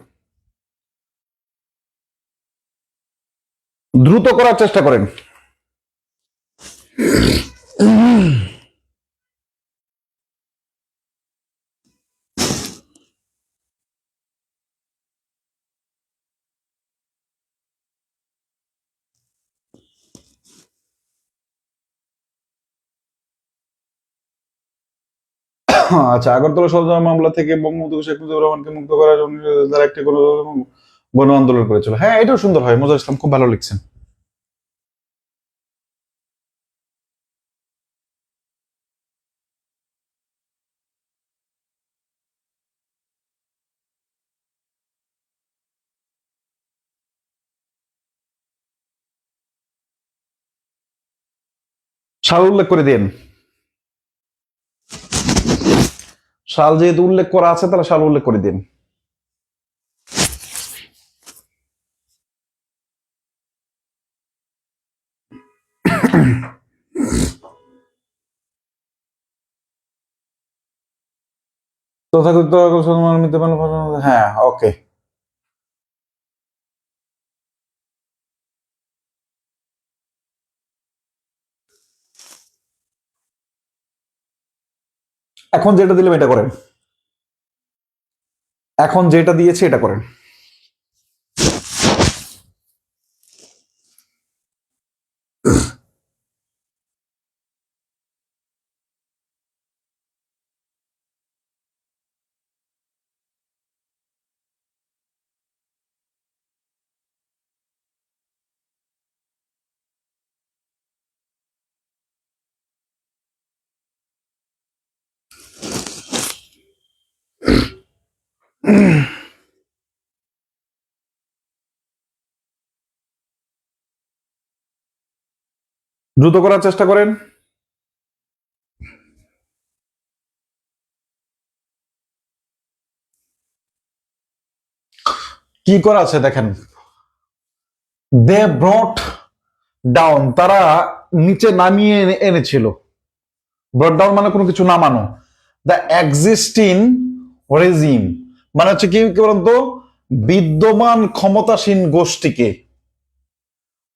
দ্রুত করার চেষ্টা করেন। আচ্ছা, আগরতলা ষড়যন্ত্র মামলা থেকে বঙ্গবন্ধু শেখ মুজিবুর রহমানকে মুক্ত করার জন্য তারা একটি গণ আন্দোলন করেছিল। হ্যাঁ, এটাও সুন্দর হয়, মজার ইসলাম খুব ভালো লিখছেন। সাল উল্লেখ করে দিন, সাল যেহেতু উল্লেখ করা আছে তাহলে সাল উল্লেখ করে দিন। তথাকথিত হ্যাঁ, ওকে। এখন যেটা দিলাম এটা করেন, এখন যেটা দিয়েছি এটা করেন। দ্রুত করার চেষ্টা করেন। কি করা আছে দেখেন, দে ব্রট ডাউন, তারা নিচে নামিয়ে এনেছিল। ব্রট ডাউন মানে কোনো কিছু নামানো। দ্য এক্সিস্টিং রেজিম মানে হচ্ছে কি বলতো, বিদ্যমান ক্ষমতাসীন গোষ্ঠীকে,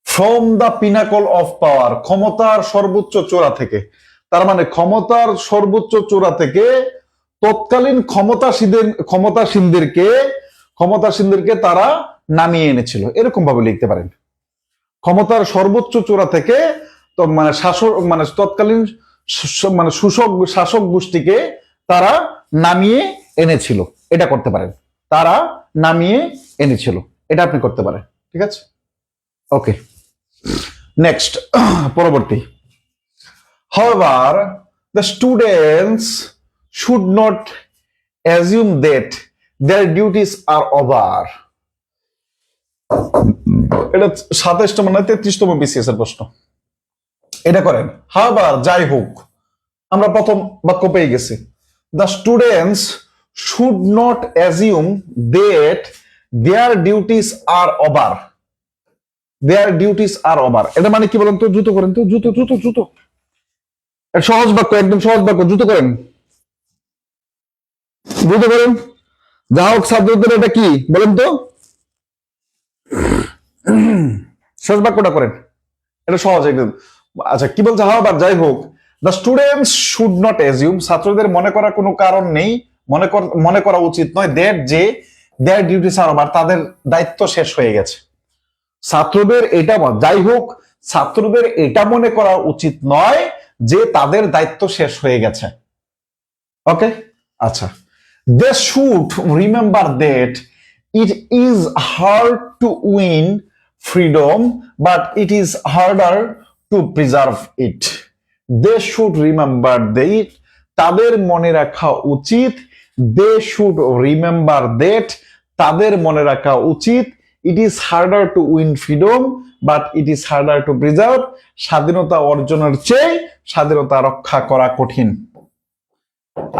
ফ্রম দ্য পিনাকল অফ পাওয়ার, ক্ষমতার সর্বোচ্চ চূড়া থেকে। তার মানে ক্ষমতার সর্বোচ্চ চূড়া থেকে তৎকালীন ক্ষমতাসীনদেরকে তারা নামিয়ে এনেছিল, এরকম ভাবে লিখতে পারেন। ক্ষমতার সর্বোচ্চ চূড়া থেকে মানে শাসক মানে তৎকালীন মানে শাসক গোষ্ঠীকে তারা নামিয়ে এনেছিল, এটা করতে পারেন। তারা নামিয়ে এনেছিল, এটা আপনি করতে পারেন। ঠিক আছে, ওকে। নেক্সট, পরবর্তী। However, the students should not assume that their duties are over. এটা 27তম মানে 33তম বিসিএস এর প্রশ্ন। এটা করেন। However, যাই হোক, আমরা প্রথম বাক্য পেয়ে গেছি। The students should not assume that their duties are over. Their duties are over. এটা মানে কি বলেন তো? দ্রুত করেন তো, দ্রুত দ্রুত দ্রুত। সহজ বাক্য, একদম সহজ বাক্য, দ্রুত করেন, দ্রুত করেন। যা হোক ছাত্রদের এটা কি বলেন তো? সহজ বাক্যটা করেন, এটা সহজ একদম। আচ্ছা, কি বলছে? হাওয়ার, যাই হোক, the students should not assume, ছাত্রদের মনে করার কোনো কারণ নেই, মনে করা উচিত নয়, দ্যাট যে দেয়ার ডিউটিস আর ওভার, তাদের দায়িত্ব শেষ হয়ে গেছে। ছাত্রদের এটা, যাই হোক, ছাত্রদের এটা মনে করা উচিত নয় যে তাদের দায়িত্ব শেষ হয়ে গেছে। ওকে, আচ্ছা। They should remember that it is hard to win freedom, but it is harder to preserve it. They should remember that, তাদের মনে রাখা উচিত, they should remember that, তাদের মনে রাখা উচিত, it is harder to win freedom, but it is harder to preserve, স্বাধীনতা অর্জনের চেয়ে স্বাধীনতা রক্ষা করা কঠিন।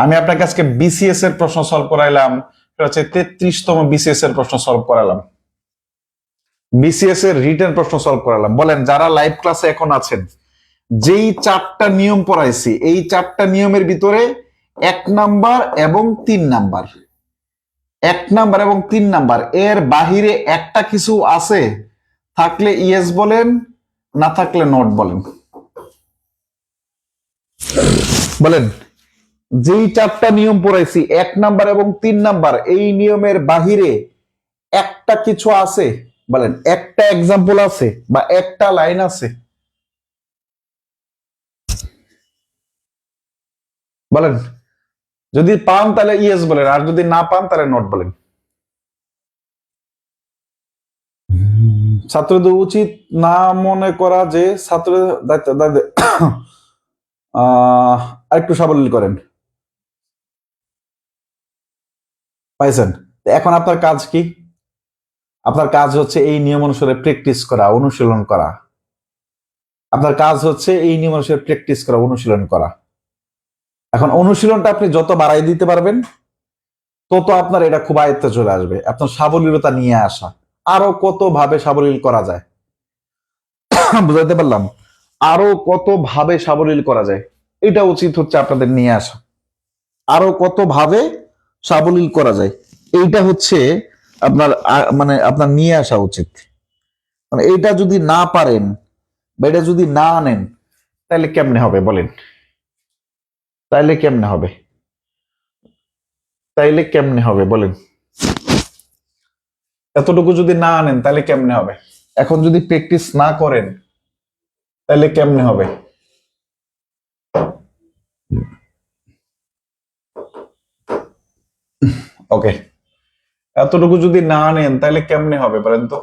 আমি আপনাকে আজকে বিসিএস এর প্রশ্ন সলভ করাইলাম, এটা হচ্ছে 33তম বিসিএস এর প্রশ্ন সলভ করালাম, বিসিএস এর রিটেন প্রশ্ন সলভ করালাম। বলেন যারা লাইভ ক্লাসে এখন আছেন, যেই 4টা নিয়ম পড়াইছি, এই 4টা নিয়মের ভিতরে 1 নাম্বার এবং 3 নাম্বার, 1 নাম্বার এবং 3 নাম্বার এর বাহিরে একটা কিছু আছে, থাকলে ইয়েস বলেন, না থাকলে নট বলেন। বলেন, যেই 4টা নিয়ম পড়াইছি 1 নাম্বার এবং 3 নাম্বার, এই নিয়মের বাহিরে একটা কিছু আছে, বলেন একটা এক্সাম্পল আছে বা একটা লাইন আছে? বলেন, যদি পান তাহলে ইয়েস বলেন, আর যদি না পান তাহলে নট বলেন। ছাত্রদের উচিত না মনে করা যে ছাত্রদের আরেকটু সাবলীল করেন। পাইছেন? এখন আপনার কাজ কি? আপনার কাজ হচ্ছে এই নিয়ম অনুসারে প্র্যাকটিস করা, অনুশীলন করা। আপনার কাজ হচ্ছে এই নিয়ম অনুসারে প্র্যাকটিস করা, অনুশীলন করা। এখন অনুশীলনটা আপনি যত বাড়াই দিতে পারবেন, তত আপনার এটা খুব আয়ত্তে চলে আসবে। আপনার সাবলীলতা নিয়ে আসা, আরো কত ভাবে সাবলীল করা যায়, বুঝাইতে পারলাম? আরো কত ভাবে সাবলীল করা যায়, এটা উচিত হচ্ছে আপনাদের নিয়ে আসা। আরো কত ভাবে সাবলীল করা যায়, এইটা হচ্ছে আপনার মানে আপনার নিয়ে আসা উচিত। মানে এইটা যদি না পারেন বা এটা যদি না আনেন, তাহলে কেমনে হবে বলেন? তাইলে কেমনে হবে? তাইলে কেমনে হবে বলেন? এতটুকু যদি না আনেন তাহলে কেমনে হবে? এখন যদি প্র্যাকটিস না করেন তাহলে কেমনে হবে? ওকে, এতটুকু যদি না আনেন তাহলে কেমনে হবে বলেন তো?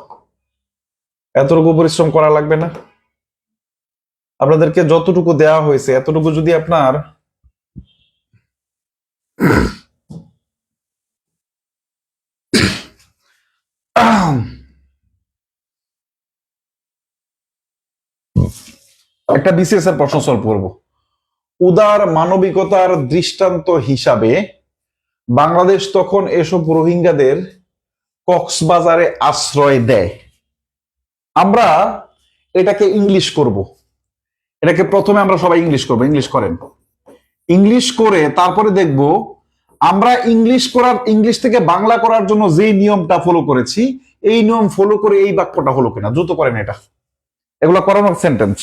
এতটুকু পরিশ্রম করা লাগবে না? আপনাদেরকে যতটুকু দেওয়া হয়েছে এতটুকু যদি আপনার একটা বিসিএস এর প্রশ্ন সলভ করব। উদার মানবিকতার দৃষ্টান্ত হিসাবে বাংলাদেশ তখন এসব রোহিঙ্গাদের কক্সবাজারে আশ্রয় দেয়। আমরা এটাকে ইংলিশ করব। এটাকে প্রথমে আমরা সবাই ইংলিশ করব। ইংলিশ করেন। ইংলিশ করে তারপরে দেখব আমরা ইংলিশ থেকে বাংলা করার জন্য যে নিয়মটা ফলো করেছি এই নিয়ম ফলো করে এই বাক্যটা হলো কিনা। দ্রুত করেন এটা। এগুলো করানোর সেন্টেন্স।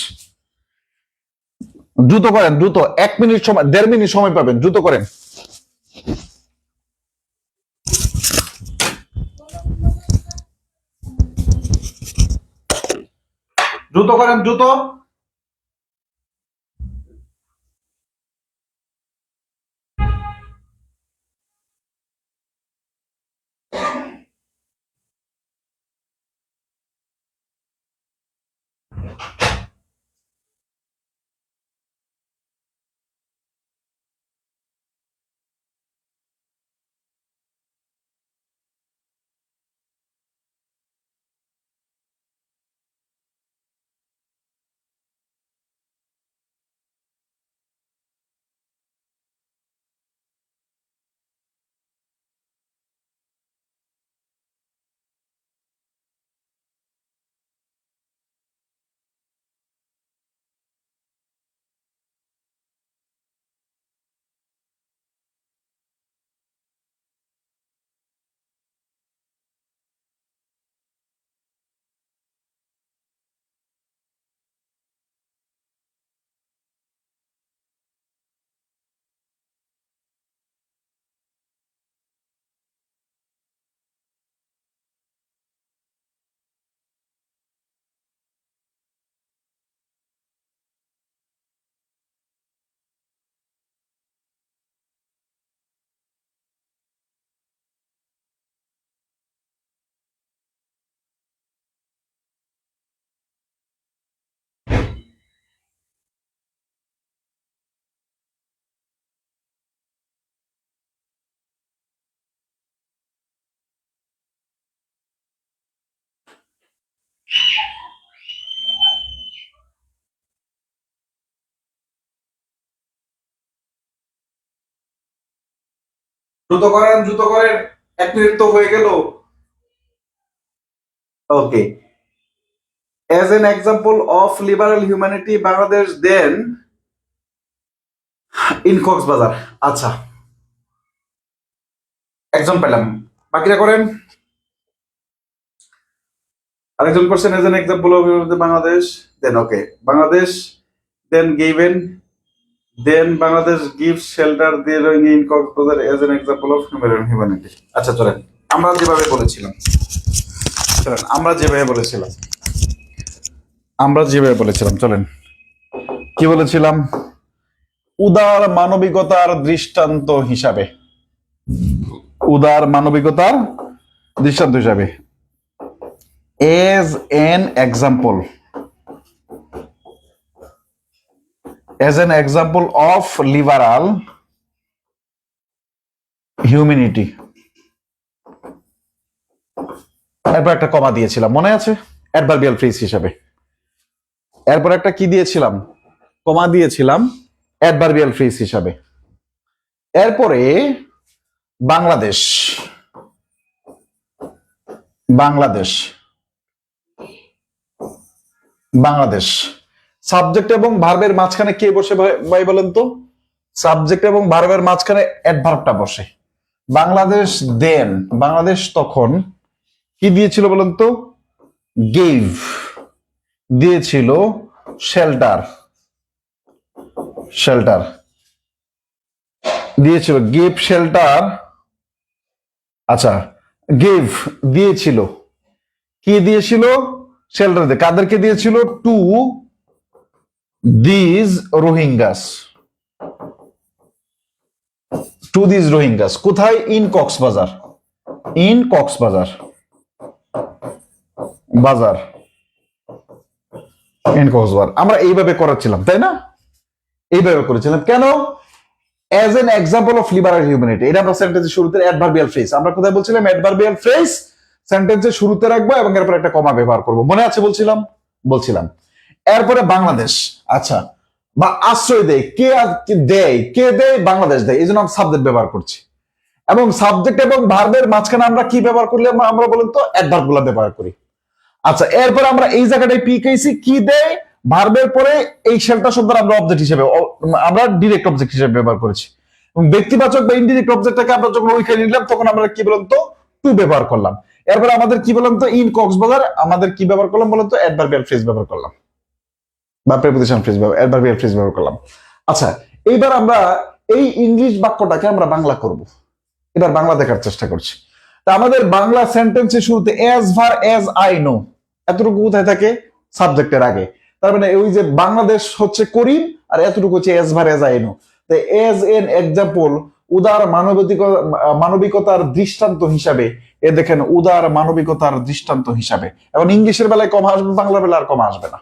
দ্রুত করেন, দ্রুত। 1 মিনিট সময়, 1.5 মিনিট সময় পাবেন। দ্রুত করেন। দ্রুত করেন, দ্রুত। দ্রুত করেন, দ্রুত করেন। 1 মিনিট তো হয়ে গেল। ওকে। As an example of liberal humanity, Bangladesh then in Cox's Bazar. আচ্ছা, একজন পেলাম, বাকিরা করেন। আরেকজন করছেন as an example of Bangladesh then, okay, Bangladesh then given, then Bangladesh gives shelter there in Cox's Bazar as an example of humanity। আচ্ছা চলেন, আমরা যেভাবে বলেছিলাম, চলেন আমরা যেভাবে বলেছিলাম চলেন, কি বলেছিলাম? উদার মানবিকতার দৃষ্টান্ত হিসাবে, উদার মানবিকতার দৃষ্টান্ত হিসাবে, as an example, as an example of liberal humanity। এরপর একটা কমা দিয়েছিলাম, মনে আছে? অ্যাডভার্বিয়াল ফ্রেজ হিসাবে। এরপর একটা কি দিয়েছিলাম? কমা দিয়েছিলাম অ্যাডভার্বিয়াল ফ্রেজ হিসাবে। এরপরে বাংলাদেশ, বাংলাদেশ, বাংলাদেশ। সাবজেক্ট এবং ভার্বের মাঝখানে কে বসে ভাই বলেন তো? সাবজেক্ট এবং ভার্বের মাঝখানে অ্যাডভার্বটা বসে। বাংলাদেশ দেন, বাংলাদেশ তখন কি দিয়েছিল বলেন তো? গেভ, দিয়েছিল শেল্টার, শেল্টার দিয়েছিল, গেভ শেল্টার। আচ্ছা, গেভ দিয়েছিল, কি দিয়েছিল? শেল্টার দিয়ে কাদেরকে দিয়েছিল? To these Rohingyas, to these Rohingyas. কোথায়? In Cox's Bazar, in Cox's Bazar Bazar, in Cox's Bazar. আমরা এইভাবে করাচ্ছিলাম, তাই না? এইভাবে করেছিলাম কেন? As an example of liberal humanity. এটা আমরা সেন্টেন্সের শুরুতে অ্যাডভার্বিয়াল ফ্রেজ, আমরা কোথায় বলছিলাম? অ্যাডভার্বিয়াল ফ্রেজ সেন্টেন্সের শুরুতে রাখবো এবং এরপর একটা কমা ব্যবহার করব, মনে আছে? বলছিলাম, বলছিলাম। এরপরে বাংলাদেশ, আচ্ছা, বা আশ্রয় দেয়, কে দেয়? কে দেয়? বাংলাদেশ দেয়, এই জন্য আমরা সাবজেক্ট ব্যবহার করছি। এবং সাবজেক্ট এবং ভার্বের মাঝখানে আমরা কি ব্যবহার করলে আমরা বলেন তো? অ্যাডভার্ব গুলা ব্যবহার করি। আচ্ছা, এরপর আমরা এই জায়গাটায় পি কেছি, কি দেয়? ভার্বের পরে এই শেল্টার শব্দটা আমরা অবজেক্ট হিসেবে, আমরা ডিরেক্ট অবজেক্ট হিসেবে ব্যবহার করেছি। এবং ব্যক্তিবাচক বা ইনডিরেক্ট অবজেক্টটাকে আমরা যখন ওইখানে নিলাম তখন আমরা কি বলেন তো? টু ব্যবহার করলাম। এরপর আমাদের কি বলেন তো? ইন কক্সবাজার আমাদের কি ব্যবহার করলাম বলেন তো? অ্যাডভার্বিয়াল ফ্রেজ ব্যবহার করলাম, বা প্রিপোজিশন ফ্রেজ ব্যবহার, অ্যাডভার্বিয়াল ফ্রেজ ব্যবহার করলাম। আচ্ছা, এইবার আমরা এই ইংলিশ বাক্যটাকে আমরা বাংলা করব। এবার বাংলা দেখার চেষ্টা করছি। তা আমাদের বাংলা সেন্টেন্সের শুরুতে এজ ভার এজ আই নো, এতটুকু কোথায় থাকে? সাবজেক্টের আগে। তার মানে ওই যে বাংলাদেশ হচ্ছে করিম, আর এতটুকু হচ্ছে এজ ভার এজ আই নো। তো এজ এন এক্সাম্পল, উদার মানবিকতার দৃষ্টান্ত হিসাবে, এ দেখেন উদার মানবিকতার দৃষ্টান্ত হিসাবে। এবং ইংলিশের বেলায় কম আসবে, বাংলার বেলায় আর কম আসবে না।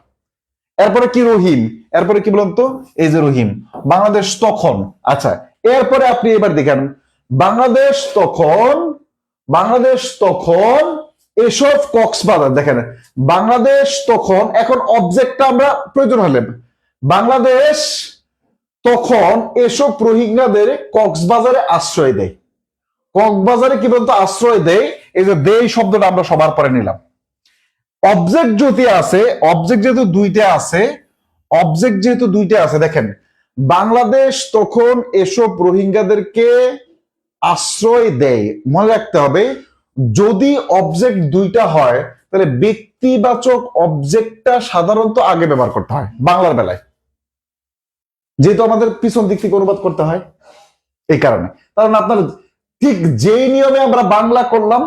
এরপরে কি? রহিম। এরপরে কি বলুন তো? এই যে রহিম। বাংলাদেশ তখন, আচ্ছা, এরপরে আপনি এবার দেখেন বাংলাদেশ তখন, বাংলাদেশ তখন এসব কক্সবাজার, দেখেন বাংলাদেশ তখন, এখন অবজেক্টটা আমরা প্রয়োজন হলে, বাংলাদেশ তখন এসব রোহিঙ্গাদের কক্সবাজারে আশ্রয় দেয়। কক্সবাজারে কি বলতো? আশ্রয় দেয়। এই যে দেয় শব্দটা আমরা সবার পরে নিলাম। অবজেক্ট যদি আছে, অবজেক্ট যেহেতু দুইটা আছে, অবজেক্ট যেহেতু দুইটা আছে, দেখেন বাংলাদেশ তখন এসব রোহিঙ্গাদেরকে আশ্রয় দেয়। মনে রাখতে হবে, যদি অবজেক্ট দুইটা হয় তাহলে ব্যক্তিবাচক অবজেক্টটা সাধারণত আগে ব্যবহার করতে হয় বাংলার বেলায়, যেহেতু আমাদের পিছন দিক থেকে অনুবাদ করতে হয়। এই কারণে, কারণ আপনার ঠিক যেই নিয়মে আমরা বাংলা করলাম,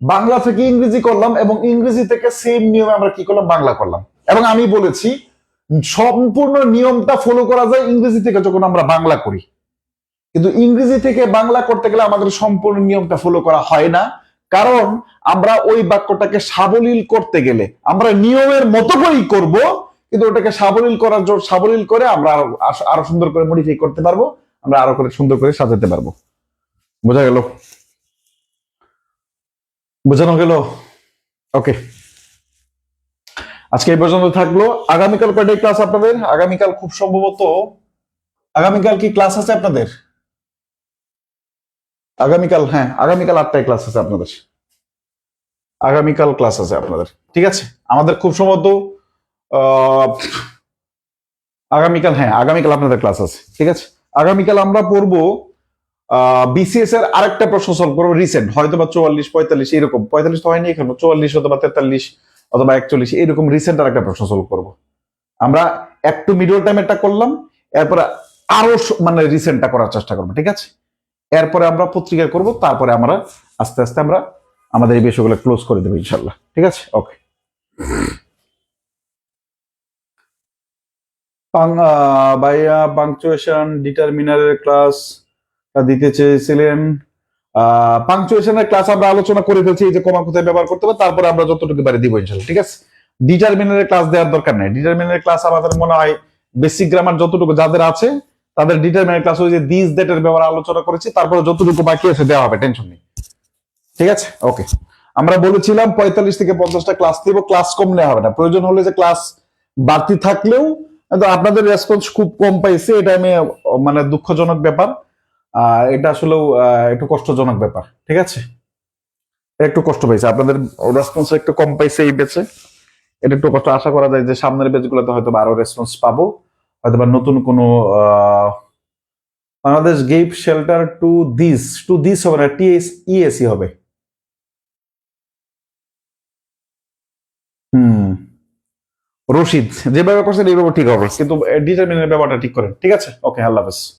বাংলা থেকে ইংরেজি করলাম, এবং ইংরেজি থেকে সেম নিয়মে আমরা কি করলাম? বাংলা করলাম। এবং আমি বলেছি সম্পূর্ণ নিয়মটা ফলো করা যায় ইংরেজি থেকে যখন আমরা বাংলা করি, কিন্তু ইংরেজি থেকে বাংলা করতে গেলে আমাদের সম্পূর্ণ নিয়মটা ফলো করা হয় না। কারণ আমরা ওই বাক্যটাকে সাবলীল করতে গেলে আমরা নিয়মের মতো করেই করব, কিন্তু ওটাকে সাবলীল করার জন্য, সাবলীল করে আমরা আরো সুন্দর করে মডিফাই করতে পারবো, আমরা আরো করে সুন্দর করে সাজাতে পারবো। বোঝা গেল? বোঝানো গেল? ওকে, আজকে এই পর্যন্ত থাকলো। আগামীকাল কয়টায় ক্লাস আপনাদের? আগামীকাল খুব সম্ভবত, আগামীকাল কি ক্লাস আছে আপনাদের? আগামীকাল, হ্যাঁ, আগামীকাল 8টায় ক্লাস আছে আপনাদের। আগামীকাল ক্লাস আছে আপনাদের, ঠিক আছে। আমাদের খুব সম্ভবত আগামীকাল, হ্যাঁ, আগামীকাল আপনাদের ক্লাস আছে, ঠিক আছে। আগামীকাল আমরা পড়বো বিসিএস এর আরেকটা প্রশ্ন সলভ করবো, রিসেন্ট, হয়তো বা 44, 45 এরকম, 45 তো হয়নি এখানে, 44 অথবা 43 অথবা 41 এরকম রিসেন্ট আরেকটা প্রশ্ন সলভ করবো। আমরা একটু মিডল টাইমেরটা করলাম, এরপরে আরো মানে রিসেন্টটা করার চেষ্টা করবো, ঠিক আছে। এরপরে আমরা পত্রিকা করব, তারপরে আমরা আস্তে আস্তে আমরা আমাদের এই বিষয়গুলো ক্লোজ করে দেবো ইনশাল্লাহ, ঠিক আছে। ওকে, ভাইয়া পাংচুয়েশন ডিটারমিনারের ক্লাস দিতে চেয়েছিলেন। পাংচুয়েশনের ক্লাস আমরা আলোচনা করে ফেলছি, এই যে কমা কোথায় ব্যবহার করতে হবে, তারপরে আমরা যতটুকু পারি দিব ইনশাল্লাহ, ঠিক আছে। ডিটারমিনারের ক্লাস দেওয়ার দরকার নেই। ডিটারমিনারের ক্লাস আমাদের মনে হয় বেসিক গ্রামার যতটুকু যাদের আছে তাদের ডিটারমিনার ক্লাস ওই যে দিস দ্যাট এর ব্যাপারে আলোচনা করেছি, তারপরে যতটুকু বাকি আছে দেওয়া হবে, টেনশন নেই, ঠিক আছে। ওকে, আমরা বলেছিলাম 45 থেকে 50টা ক্লাস দিব, ক্লাস কম নেওয়া হবে না। প্রয়োজন হলে যে ক্লাস বাড়তি থাকলেও, আপনাদের রেসপন্স খুব কম পাইছে, এটা আমি মানে দুঃখজনক ব্যাপার। এটা আসলেও একটু কষ্টজনক ব্যাপার, ঠিক আছে। একটু কষ্ট পাইছে, আপনাদের রেসপন্স একটু কম পাইছে এই ব্যাচে, এটা একটু কষ্ট। আশা করা যায় যে সামনের ব্যাচগুলোতে হয়তো আরো রেসপন্স পাবো, হয়তো বা নতুন কোনো Bangladesh gave shelter to this হবে না, TSESE হবে। রশিদ যেভাবে করছেন এইভাবে ঠিক হবে, কিন্তু ডিটারমিনের ব্যাপারটা ঠিক করেন। ঠিক আছে, ওকে, আল্লাহ হাফেজ।